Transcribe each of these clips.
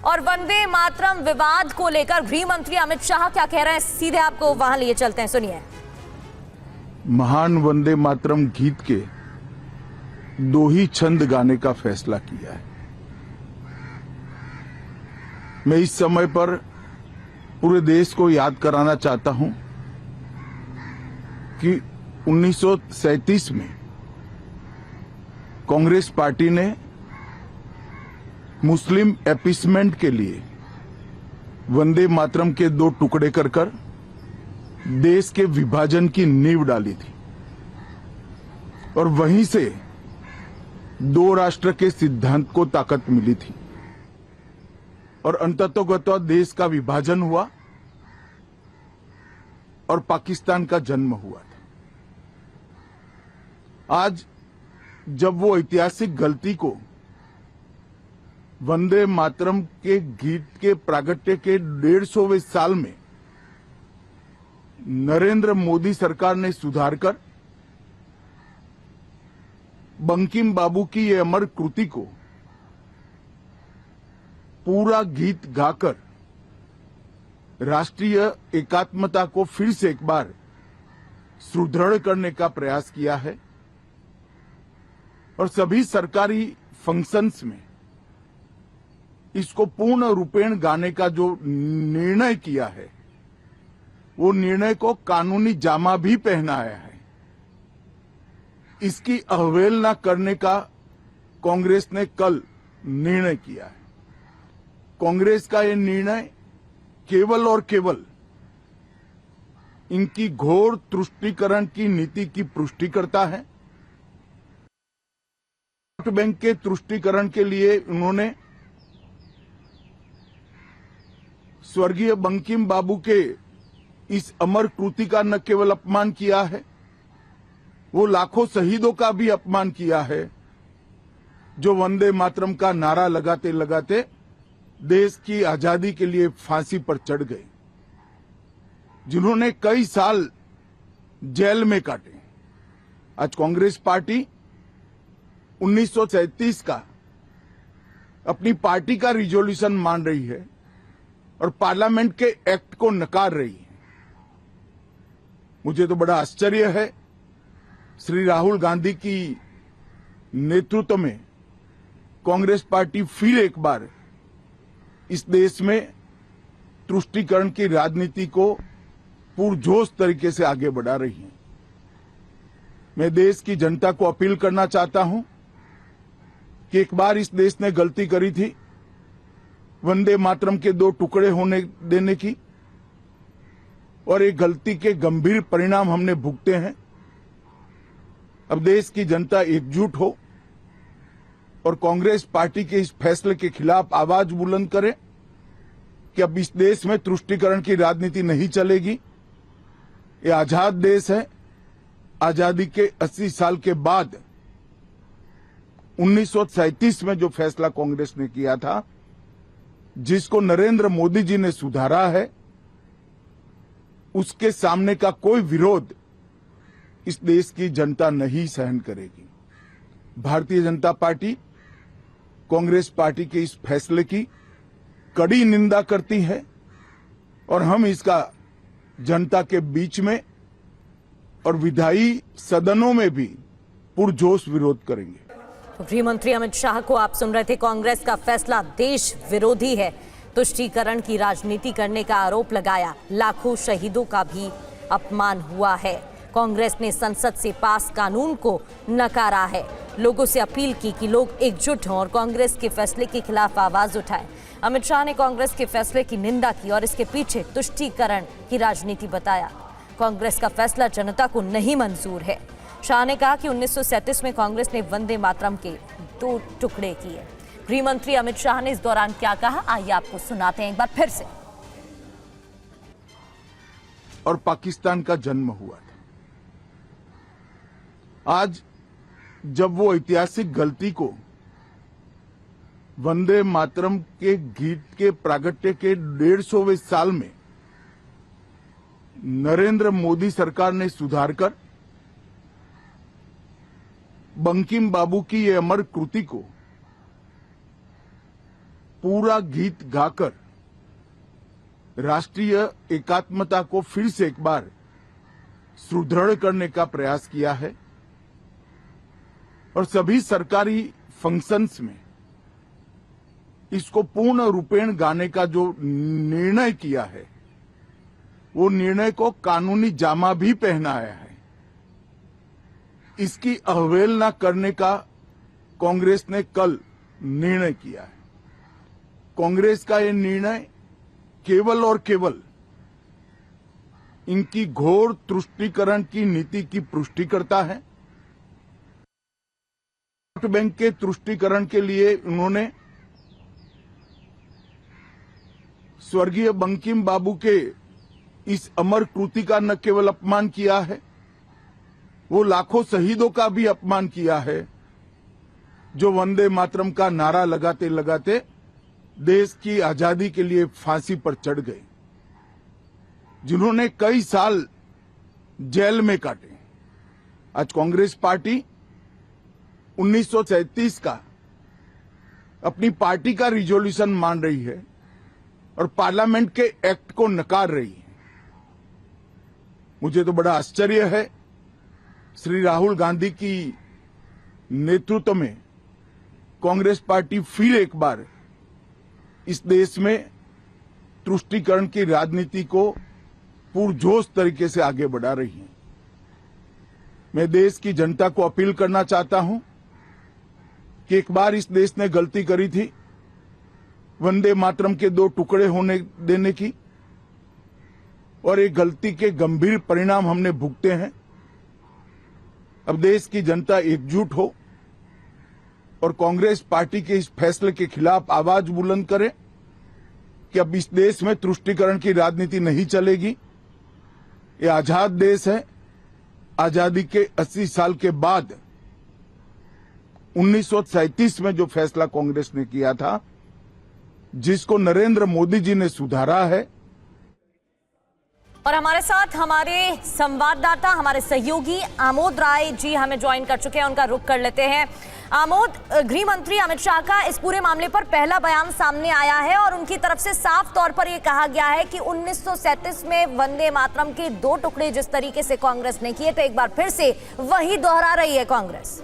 और वंदे मातरम विवाद को लेकर गृह मंत्री अमित शाह क्या कह रहे हैं, सीधे आपको वहां लिए चलते हैं, सुनिए। महान वंदे मातरम गीत के 2 ही छंद गाने का फैसला किया है। मैं इस समय पर पूरे देश को याद कराना चाहता हूं कि 1937 में कांग्रेस पार्टी ने मुस्लिम अपीसमेंट के लिए वंदे मातरम के 2 टुकड़े कर देश के विभाजन की नींव डाली थी और वहीं से 2 राष्ट्र के सिद्धांत को ताकत मिली थी और अंततोगत्वा देश का विभाजन हुआ और पाकिस्तान का जन्म हुआ था। आज जब वो ऐतिहासिक गलती को वंदे मातरम के गीत के प्रागट्य के 150वें साल में नरेंद्र मोदी सरकार ने सुधारकर बंकिम बाबू की ये अमर कृति को पूरा गीत गाकर राष्ट्रीय एकात्मता को फिर से एक बार सुदृढ़ करने का प्रयास किया है और सभी सरकारी फंक्शंस में इसको पूर्ण रूपेण गाने का जो निर्णय किया है, वो निर्णय को कानूनी जामा भी पहनाया है। इसकी अवहेलना करने का कांग्रेस ने कल निर्णय किया है। कांग्रेस का यह निर्णय केवल और केवल इनकी घोर तुष्टीकरण की नीति की पुष्टि करता है। वोट बैंक के तुष्टीकरण के लिए उन्होंने स्वर्गीय बंकिम बाबू के इस अमर कृति का न केवल अपमान किया है, वो लाखों शहीदों का भी अपमान किया है जो वंदे मातरम का नारा लगाते लगाते देश की आजादी के लिए फांसी पर चढ़ गए, जिन्होंने कई साल जेल में काटे। आज कांग्रेस पार्टी 1937 का अपनी पार्टी का रिजोल्यूशन मान रही है और पार्लियामेंट के एक्ट को नकार रही है। मुझे तो बड़ा आश्चर्य है, श्री राहुल गांधी की नेतृत्व में कांग्रेस पार्टी फिर एक बार इस देश में तुष्टीकरण की राजनीति को पुरजोश तरीके से आगे बढ़ा रही है। मैं देश की जनता को अपील करना चाहता हूं कि एक बार इस देश ने गलती करी थी वंदे मातरम के 2 टुकड़े होने देने की, और एक गलती के गंभीर परिणाम हमने भुगते हैं। अब देश की जनता एकजुट हो और कांग्रेस पार्टी के इस फैसले के खिलाफ आवाज बुलंद करे कि अब इस देश में तुष्टीकरण की राजनीति नहीं चलेगी। ये आजाद देश है। आजादी के 80 साल के बाद 1937 में जो फैसला कांग्रेस ने किया था, जिसको नरेंद्र मोदी जी ने सुधारा है, उसके सामने का कोई विरोध इस देश की जनता नहीं सहन करेगी। भारतीय जनता पार्टी कांग्रेस पार्टी के इस फैसले की कड़ी निंदा करती है और हम इसका जनता के बीच में और विधायी सदनों में भी पुरजोश विरोध करेंगे। तो गृह मंत्री अमित शाह को आप सुन रहे थे। कांग्रेस का फैसला देश विरोधी है, तुष्टीकरण की राजनीति करने का आरोप लगाया, लाखों शहीदों का भी अपमान हुआ है। कांग्रेस ने संसद से पास कानून को नकारा है। लोगों से अपील की कि लोग एकजुट हों और कांग्रेस के फैसले के खिलाफ आवाज उठाएं। अमित शाह ने कांग्रेस के फैसले की निंदा की और इसके पीछे तुष्टीकरण की राजनीति बताया। कांग्रेस का फैसला जनता को नहीं मंजूर है। शाह ने कहा कि 1937 में कांग्रेस ने वंदे मातरम के 2 टुकड़े किए। गृह मंत्री अमित शाह ने इस दौरान क्या कहा, आइए आपको सुनाते हैं एक बार फिर से। और पाकिस्तान का जन्म हुआ था। आज जब वो ऐतिहासिक गलती को वंदे मातरम के गीत के प्रागट्य के 150वें साल में नरेंद्र मोदी सरकार ने सुधारकर बंकिम बाबू की ये अमर कृति को पूरा गीत गाकर राष्ट्रीय एकात्मता को फिर से एक बार सुदृढ़ करने का प्रयास किया है और सभी सरकारी फंक्शंस में इसको पूर्ण रूपेण गाने का जो निर्णय किया है वो निर्णय को कानूनी जामा भी पहनाया है। इसकी अवहेलना करने का कांग्रेस ने कल निर्णय किया है। कांग्रेस का ये निर्णय केवल और केवल इनकी घोर तुष्टीकरण की नीति की पुष्टि करता है। वोट बैंक के तुष्टीकरण के लिए उन्होंने स्वर्गीय बंकिम बाबू के इस अमर कृति का न केवल अपमान किया है, वो लाखों शहीदों का भी अपमान किया है जो वंदे मातरम का नारा लगाते लगाते देश की आजादी के लिए फांसी पर चढ़ गए, जिन्होंने कई साल जेल में काटे। आज कांग्रेस पार्टी 1937 का अपनी पार्टी का रिजोल्यूशन मान रही है और पार्लियामेंट के एक्ट को नकार रही है। मुझे तो बड़ा आश्चर्य है, श्री राहुल गांधी की नेतृत्व में कांग्रेस पार्टी फिर एक बार इस देश में तुष्टीकरण की राजनीति को पुरजोश तरीके से आगे बढ़ा रही है। मैं देश की जनता को अपील करना चाहता हूं कि एक बार इस देश ने गलती करी थी वंदे मातरम के 2 टुकड़े होने देने की, और एक गलती के गंभीर परिणाम हमने भुगते हैं। अब देश की जनता एकजुट हो और कांग्रेस पार्टी के इस फैसले के खिलाफ आवाज बुलंद करे कि अब इस देश में तुष्टीकरण की राजनीति नहीं चलेगी। ये आजाद देश है। आजादी के 80 साल के बाद 1937 में जो फैसला कांग्रेस ने किया था, जिसको नरेंद्र मोदी जी ने सुधारा है। और हमारे साथ हमारे संवाददाता, हमारे सहयोगी आमोद राय जी हमें ज्वाइन कर चुके हैं। उनका रुख कर लेते हैं। आमोद, गृह मंत्री अमित शाह का इस पूरे मामले पर पहला बयान सामने आया है और उनकी तरफ से साफ तौर पर यह कहा गया है कि 1937 में वंदे मातरम के 2 टुकड़े जिस तरीके से कांग्रेस ने किए, तो एक बार फिर से वही दोहरा रही है कांग्रेस।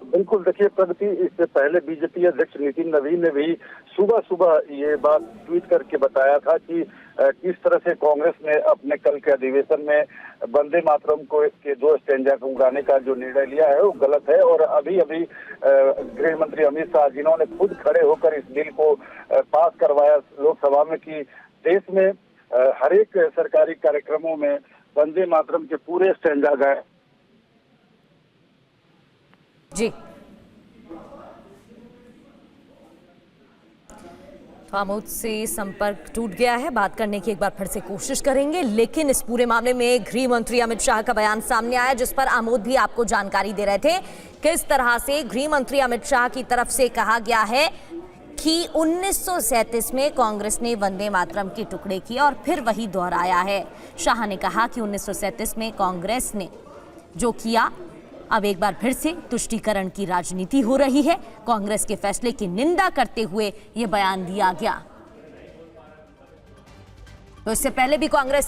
बिल्कुल, देखिए प्रगति, इससे पहले बीजेपी अध्यक्ष नितिन नवीन ने भी सुबह सुबह ये बात ट्वीट करके बताया था कि किस तरह से कांग्रेस ने अपने कल के अधिवेशन में वंदे मातरम को के 2 स्टैंजा को गाने का जो निर्णय लिया है वो गलत है। और अभी अभी गृह मंत्री अमित शाह, जिन्होंने खुद खड़े होकर इस बिल को पास करवाया लोकसभा में कि देश में हर एक सरकारी कार्यक्रमों में वंदे मातरम के पूरे स्टैंजा गाए। जी, तो आमोद से संपर्क टूट गया है। बात करने की एक बार फिर से कोशिश करेंगे, लेकिन इस पूरे मामले में गृह मंत्री अमित शाह का बयान सामने आया, जिस पर आमोद भी आपको जानकारी दे रहे थे। किस तरह से गृह मंत्री अमित शाह की तरफ से कहा गया है कि 1937 में कांग्रेस ने वंदे मातरम के टुकड़े किए और फिर वही दोहराया है। शाह ने कहा कि 1937 में कांग्रेस ने जो किया, अब एक बार फिर से तुष्टीकरण की राजनीति हो रही है। कांग्रेस के फैसले की निंदा करते हुए यह बयान दिया गया। तो इससे पहले भी कांग्रेस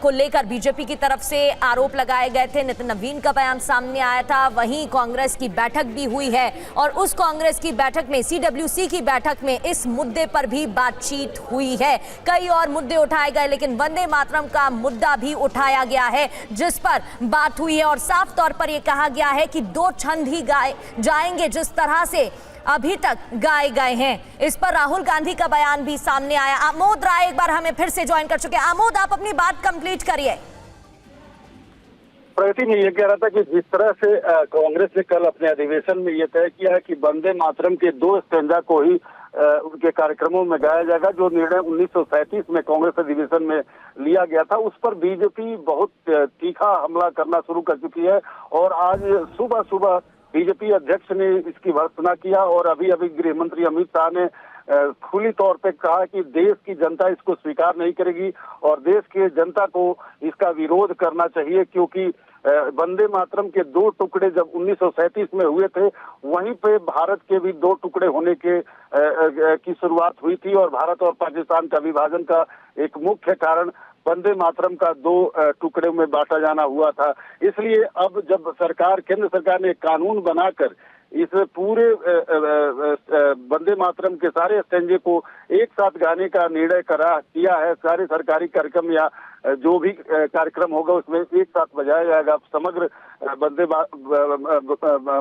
को लेकर बीजेपी की तरफ से आरोप लगाए गए थे। नितिन नवीन का बयान सामने आया था। वहीं कांग्रेस की बैठक भी हुई है और उस कांग्रेस की बैठक में, CWC की बैठक में, इस मुद्दे पर भी बातचीत हुई है। कई और मुद्दे उठाए गए, लेकिन वंदे मातरम का मुद्दा भी उठाया गया है, जिस पर बात हुई है। और साफ तौर पर यह कहा गया है कि 2 छंद ही गाए जाएंगे जिस तरह से अभी तक गाए गए हैं। इस पर राहुल गांधी का बयान भी सामने आया। आमोद राय एक बार हमें फिर से ज्वाइन कर चुके हैं। आमोद, आप अपनी बात कंप्लीट करिए। प्रगति, मैं ये कह रहा था कि जिस तरह से कांग्रेस ने कल अपने अधिवेशन में ये तय किया है कि वंदे मातरम के 2 स्टैंजा को ही उनके कार्यक्रमों में गाया जाएगा, जो निर्णय 1937 में कांग्रेस अधिवेशन में लिया गया था, उस पर बीजेपी बहुत तीखा हमला करना शुरू कर चुकी है। और आज सुबह सुबह बीजेपी अध्यक्ष ने इसकी भर्त्सना किया और अभी अभी गृह मंत्री अमित शाह ने खुली तौर पे कहा कि देश की जनता इसको स्वीकार नहीं करेगी और देश की जनता को इसका विरोध करना चाहिए, क्योंकि वंदे मातरम के 2 टुकड़े जब 1937 में हुए थे, वहीं पे भारत के भी 2 टुकड़े होने के की शुरुआत हुई थी और भारत और पाकिस्तान का विभाजन का एक मुख्य कारण वंदे मातरम का 2 टुकड़े में बांटा जाना हुआ था। इसलिए अब जब केंद्र सरकार ने कानून बनाकर इस पूरे वंदे मातरम के सारे स्टेंजे को एक साथ गाने का निर्णय किया है, सारे सरकारी कार्यक्रम या जो भी कार्यक्रम होगा उसमें एक साथ बजाया जाएगा। समग्र वंदे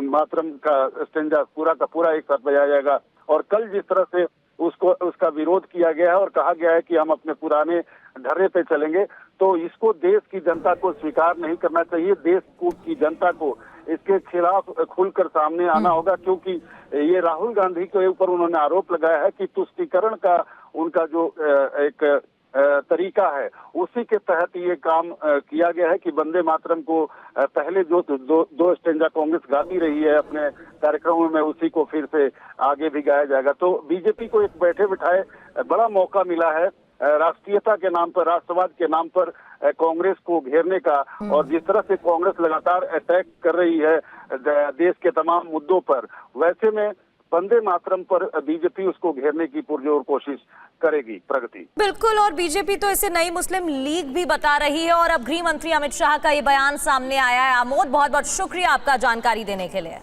मातरम का स्टेंजा पूरा का पूरा एक साथ बजाया जाएगा। और कल जिस तरह से उसका विरोध किया गया है और कहा गया है कि हम अपने पुराने ढर्रे पे चलेंगे, तो इसको देश की जनता को स्वीकार नहीं करना चाहिए। देश की जनता को इसके खिलाफ खुलकर सामने आना होगा, क्योंकि ये राहुल गांधी के ऊपर उन्होंने आरोप लगाया है कि तुष्टीकरण का उनका जो एक तरीका है, उसी के तहत ये काम किया गया है कि वंदे मातरम को पहले जो दो स्टेंजा कांग्रेस गाती रही है अपने कार्यक्रमों में, उसी को फिर से आगे भी गाया जाएगा। तो बीजेपी को एक बैठे बिठाए बड़ा मौका मिला है राष्ट्रीयता के नाम पर, राष्ट्रवाद के नाम पर कांग्रेस को घेरने का। और जिस तरह से कांग्रेस लगातार अटैक कर रही है देश के तमाम मुद्दों पर, वैसे में वंदे मातरम पर बीजेपी उसको घेरने की पुरजोर कोशिश करेगी। प्रगति बिल्कुल, और बीजेपी तो इसे नई मुस्लिम लीग भी बता रही है और अब गृह मंत्री अमित शाह का ये बयान सामने आया है। आमोद, बहुत बहुत शुक्रिया आपका जानकारी देने के लिए।